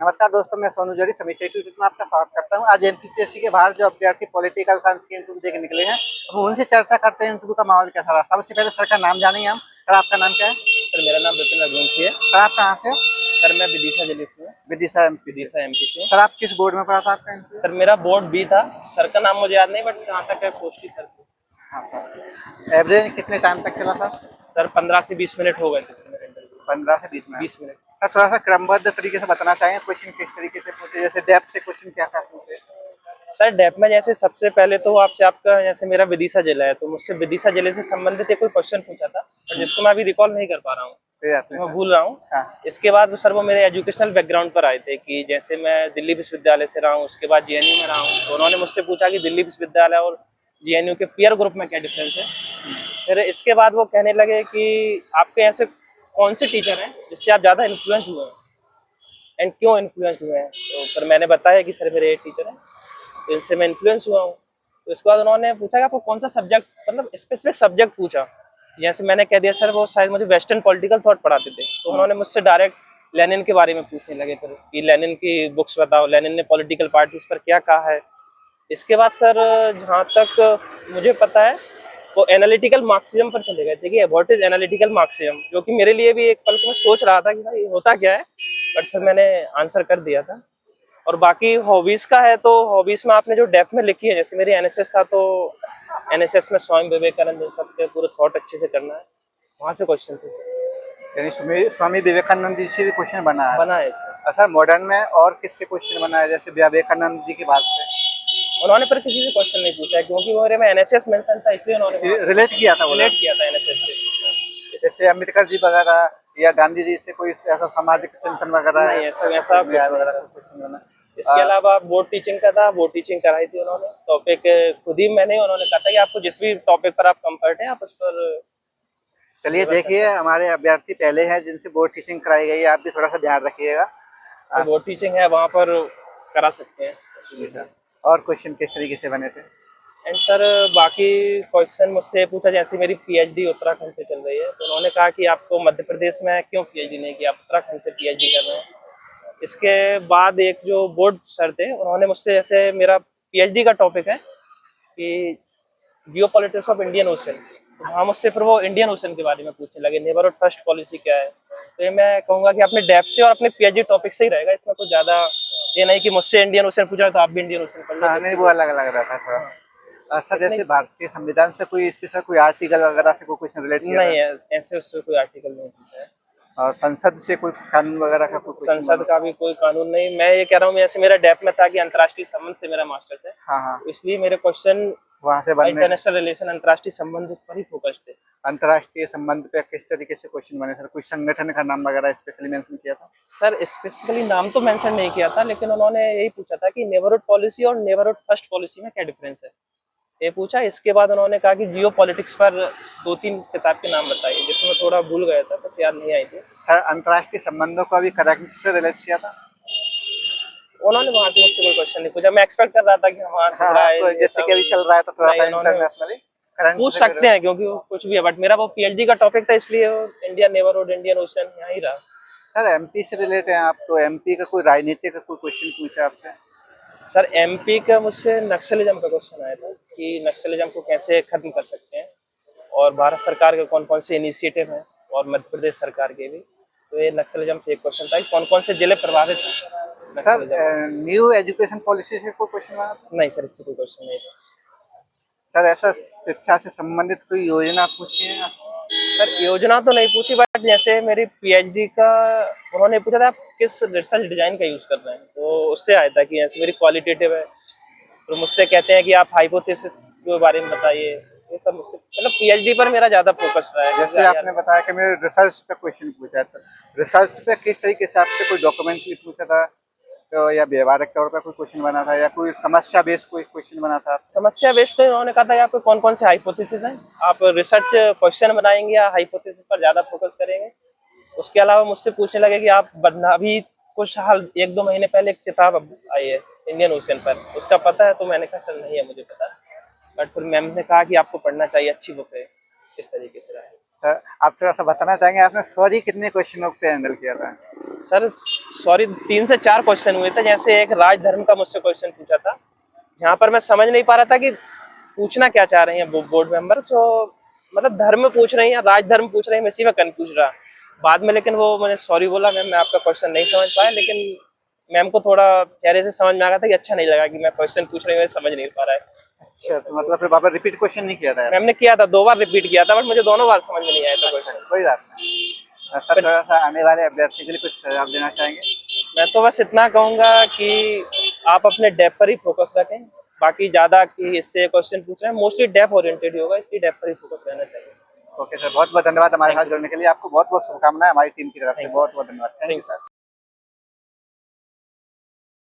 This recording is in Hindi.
नमस्कार दोस्तों, मैं सोनू जरी समीक्षा यूट्यूब में आपका स्वागत करता हूं। आज एमपीसीएससी के बाहर जो अभ्यर्थी पॉलिटिकल साइंस के इंटरव्यू देके निकले हैं, हम उनसे चर्चा करते हैं इंटरव्यू का माहौल कैसा रहा। सबसे पहले सर का नाम जानेंगे हम। सर आपका नाम क्या है? सर मेरा नाम विपिन रघुवंशी है। सर आप कहाँ से? सर मैं विदिशा जिले से हूँ। विदिशा एमपी। विदिशा एमपी से। सर आप किस बोर्ड में पढ़ा था आपका इंटरव्यू? सर मेरा बोर्ड बी था। सर का नाम मुझे याद नहीं, बट जहाँ तक है पोस्ट थी सर की। हाँ, एवरेज कितने टाइम तक चला था? सर 15 से 20 मिनट हो गए थे सर मेरे इंटरव्यू। 15 से 20 मिनट। 20 मिनट। सर थोड़ा सा क्रमबद्ध तरीके से बताना चाहेंगे क्वेश्चन किस तरीके से पूछे, जैसे डेप्थ से क्वेश्चन क्या क्या पूछे? सर डेप में जैसे सबसे पहले तो आपसे आपका जैसे मेरा विदिशा जिला है, तो मुझसे विदिशा जिले से संबंधित एक कोई क्वेश्चन पूछा था, और जिसको मैं अभी रिकॉल नहीं कर पा रहा हूँ, मैं भूल रहा हूँ। हाँ। इसके बाद सर वो मेरे एजुकेशनल बैकग्राउंड पर आए थे कि जैसे मैं दिल्ली विश्वविद्यालय से रहा हूँ, उसके बाद जेएनयू में रहा हूँ, तो उन्होंने मुझसे पूछा कि दिल्ली विश्वविद्यालय और जेएनयू के पीयर ग्रुप में क्या डिफरेंस है। फिर इसके बाद वो कहने लगे कि आपके ऐसे कौन से टीचर हैं जिससे आप ज़्यादा इन्फ्लुएंस हुए हैं एंड क्यों इन्फ्लुएंस हुए हैं। तो फिर मैंने बताया कि सर मेरे एक टीचर हैं, तो इनसे मैं इन्फ्लुएंस हुआ हूँ। तो इसके बाद उन्होंने पूछा कि आपको कौन सा सब्जेक्ट, मतलब स्पेसिफिक सब्जेक्ट पूछा। जैसे मैंने कह दिया सर वो शायद मुझे वेस्टर्न पॉलिटिकल थॉट पढ़ाते थे, तो उन्होंने मुझसे डायरेक्ट लेनिन के बारे में पूछने लगे फिर कि लेनिन की बुक्स बताओ, लेनिन ने पॉलिटिकल पार्टीज पर क्या कहा है। इसके बाद सर जहाँ तक मुझे पता है वो एनालिटिकल मार्क्सिज्म पर चले गए थे कि व्हाट इज एनालिटिकल मार्क्सिज्म, जो कि मेरे लिए भी एक पल को मैं सोच रहा था कि भाई होता क्या है, बट फिर मैंने आंसर कर दिया था। और बाकी हॉबीज का है, तो हॉबीज में आपने जो डेप्थ में लिखी है, जैसे मेरी एनएसएस था, तो एनएसएस में स्वामी विवेकानंद सबके पूरे थॉट अच्छे से करना है, वहाँ से क्वेश्चन थे। यानी स्वामी विवेकानंद जी से भी क्वेश्चन बना है इसमें। सर मॉडर्न में और किससे क्वेश्चन बना है, जैसे विवेकानंद जी की बात से? उन्होंने पर किसी से क्वेश्चन नहीं पूछा है, क्योंकि वो मेरे में एनएसएस मेंशन था, इसलिए उन्होंने रिलेट किया था एनएसएस से। जैसे अम्बेडकर जी वगैरह या गांधी जी से कोई ऐसा सामाजिक चिंतन वगैरह नहीं, ऐसा क्वेश्चन बना? इसके अलावा बोर्ड टीचिंग का था, बोर्ड टीचिंग कराई थी उन्होंने। टॉपिक खुद ही मैंने, उन्होंने कहा था कि आपको जिस भी टॉपिक पर आप कंफर्ट है आप उस पर। चलिए देखिए, हमारे अभ्यर्थी पहले हैं जिनसे बोर्ड टीचिंग कराई गई है, आप भी थोड़ा सा ध्यान रखिएगा। तो बोर्ड टीचिंग है, वहाँ पर करा सकते हैं। और क्वेश्चन किस तरीके से बने थे? एंड सर बाकी क्वेश्चन मुझसे पूछा, जैसे मेरी पीएचडी उत्तराखंड से चल रही है, तो उन्होंने कहा कि आपको मध्य प्रदेश में क्यों पीएचडी नहीं की, आप उत्तराखंड से पीएचडी कर रहे हैं। इसके बाद एक जो बोर्ड सर थे, उन्होंने मुझसे, जैसे मेरा पीएचडी का टॉपिक है कि जियोपॉलिटिक्स ऑफ इंडियन ओशन, हाँ, मुझसे फिर वो इंडियन ओशन के बारे में पूछने लगे, नेबरहुड फर्स्ट पॉलिसी क्या है। तो ये मैं कहूँगा कि अपने डेप्थ से और अपने पीएचडी टॉपिक से ही रहेगा, इसमें कुछ ज़्यादा ये नहीं कि मुझसे इंडियन ओशन पूछा तो आप भी इंडियन ओशन पढ़ लो। नहीं, वो अलग अलग रहा था थोड़ा। सर जैसे भारतीय संविधान से कोई स्पेशल कोई आर्टिकल वगैरह से कोई क्वेश्चन रिलेट किया? नहीं है, ऐसे उससे कोई आर्टिकल नहीं पूछा है। और संसद से कोई कानून वगैरह का कोई? संसद का भी कोई कानून नहीं। मैं ये कह रहा हूँ, जैसे मेरा डेप में था कि अंतर्राष्ट्रीय संबंध से मेरा मास्टर्स है। हाँ, तो इसलिए मेरे क्वेश्चन वहाँ से इंटरनेशनल रिलेशन, अंतर्राष्ट्रीय संबंध पर ही फोकस थे। अंतर्राष्ट्रीय संबंध पे किस तरीके से क्वेश्चन बने सर? कोई संगठन का नाम वगैरह स्पेशली मेंशन किया था? सर स्पेसिफिकली नाम तो मेंशन नहीं किया था, लेकिन उन्होंने यही पूछा था कि नेबरहुड पॉलिसी और नेबरहुड फर्स्ट पॉलिसी में क्या डिफरेंस है, ये पूछा। इसके बाद उन्होंने कहा कि जियो पॉलिटिक्स पर 2-3 किताब के नाम बताइए, जिसमें थोड़ा भूल गया था, तो याद नहीं आई थी। सर अंतर्राष्ट्रीय संबंधों को भी करेक्ट से रिलेट किया था? उन्होंने वहाँ से मुझसे कोई क्वेश्चन नहीं पूछा। मैं एक्सपेक्ट कर रहा था कि वहाँ से जैसे कि अभी चल रहा है तो थोड़ा सा इंटरनेशनली पूछ सकते हैं, क्योंकि वो कुछ भी है, बट मेरा वो पीएचडी का टॉपिक था, इसलिए इंडिया नेबरहुड, इंडियन ओशन यहाँ ही रहा। सर एमपी से रिलेट है आप, तो एमपी का कोई राजनीति का कोई क्वेश्चन पूछा आपसे? सर एमपी का मुझसे नक्सलिज्म का क्वेश्चन आया था कि नक्सलिज्म को कैसे खत्म कर सकते हैं, और भारत सरकार के कौन कौन से इनिशिएटिव हैं, और मध्य प्रदेश सरकार के भी। तो ये नक्सलिज्म से एक क्वेश्चन था कि कौन कौन से जिले प्रभावित हैं। सर न्यू एजुकेशन पॉलिसी से कोई क्वेश्चन आया था? नहीं सर, इससे कोई क्वेश्चन नहीं था। सर ऐसा शिक्षा से संबंधित कोई योजना पूछी है? सर योजना तो नहीं पूछी, बट जैसे मेरी पीएचडी का उन्होंने पूछा था आप किस रिसर्च डिजाइन का यूज कर रहे हैं, तो उससे आया था कि जैसे मेरी क्वालिटेटिव है, तो मुझसे कहते हैं कि आप हाइपोथेसिस के बारे में बताइए। ये सब मुझसे, मतलब पीएचडी पर मेरा ज्यादा फोकस रहा है। जैसे आपने बताया कि मेरे रिसर्च पे क्वेश्चन पूछा था, रिसर्च पे किस तरीके से आपसे कोई डॉक्यूमेंट्री पूछा था, तो या व्यवहारिक तौर पर कोई क्वेश्चन बना था, या कोई समस्या बेस्ड कोई क्वेश्चन बना था? समस्या बेस्ड तो इन्होंने कहा था कि आपके कौन कौन से हाइपोथेसिस हैं, आप रिसर्च क्वेश्चन बनाएंगे या हाइपोथेसिस पर ज्यादा फोकस करेंगे। उसके अलावा मुझसे पूछने लगे कि आप अभी कुछ साल 1-2 महीने पहले एक किताब आई है इंडियन ओशन पर, उसका पता है? तो मैंने कहा सर नहीं है मुझे पता, बट फिर मैम ने कहा कि आपको पढ़ना चाहिए, अच्छी बुक है। इस तरीके से रहा है। सर आप थोड़ा सा बताना चाहेंगे आपने सॉरी कितने क्वेश्चनों पे हैंडल किया था? सर सॉरी 3 से 4 क्वेश्चन हुए थे। जैसे एक राजधर्म का मुझसे क्वेश्चन पूछा था, जहाँ पर मैं समझ नहीं पा रहा था कि पूछना क्या चाह रहे हैं बोर्ड मेंबर। सो मतलब धर्म पूछ रही हैं, राजधर्म पूछ रहे हैं, मैं इसी में कंफ्यूज रहा बाद में। लेकिन वो मैंने सॉरी बोला, मैम मैं आपका क्वेश्चन नहीं समझ पाया। लेकिन मैम को थोड़ा चेहरे से समझ में आ गया था कि अच्छा नहीं लगा कि मैं क्वेश्चन पूछ रही हूँ, समझ नहीं पा रहा है। अच्छा, तो मतलब फिर वापस रिपीट क्वेश्चन नहीं किया था यार? मैम ने किया था, 2 बार रिपीट किया था, बट मुझे दोनों बार समझ में नहीं आया था क्वेश्चन। कोई बात नहीं। सर थोड़ा सा आने वाले अभ्यर्थी के लिए कुछ सुझाव देना चाहेंगे? मैं तो बस इतना कहूंगा कि आप अपने डेप पर ही फोकस रखें। बाकी ज्यादा कि इससे क्वेश्चन पूछ रहे हैं, मोस्टली डेप ओरिएंटेड ही होगा, इसलिए डेप पर ही फोकस रहना चाहिए। ओके सर, बहुत बहुत धन्यवाद हमारे साथ जुड़ने के लिए। आपको बहुत बहुत शुभकामनाएं हमारी टीम की तरफ से। Thank you. बहुत बहुत धन्यवाद। Thank you Thank you. Sir.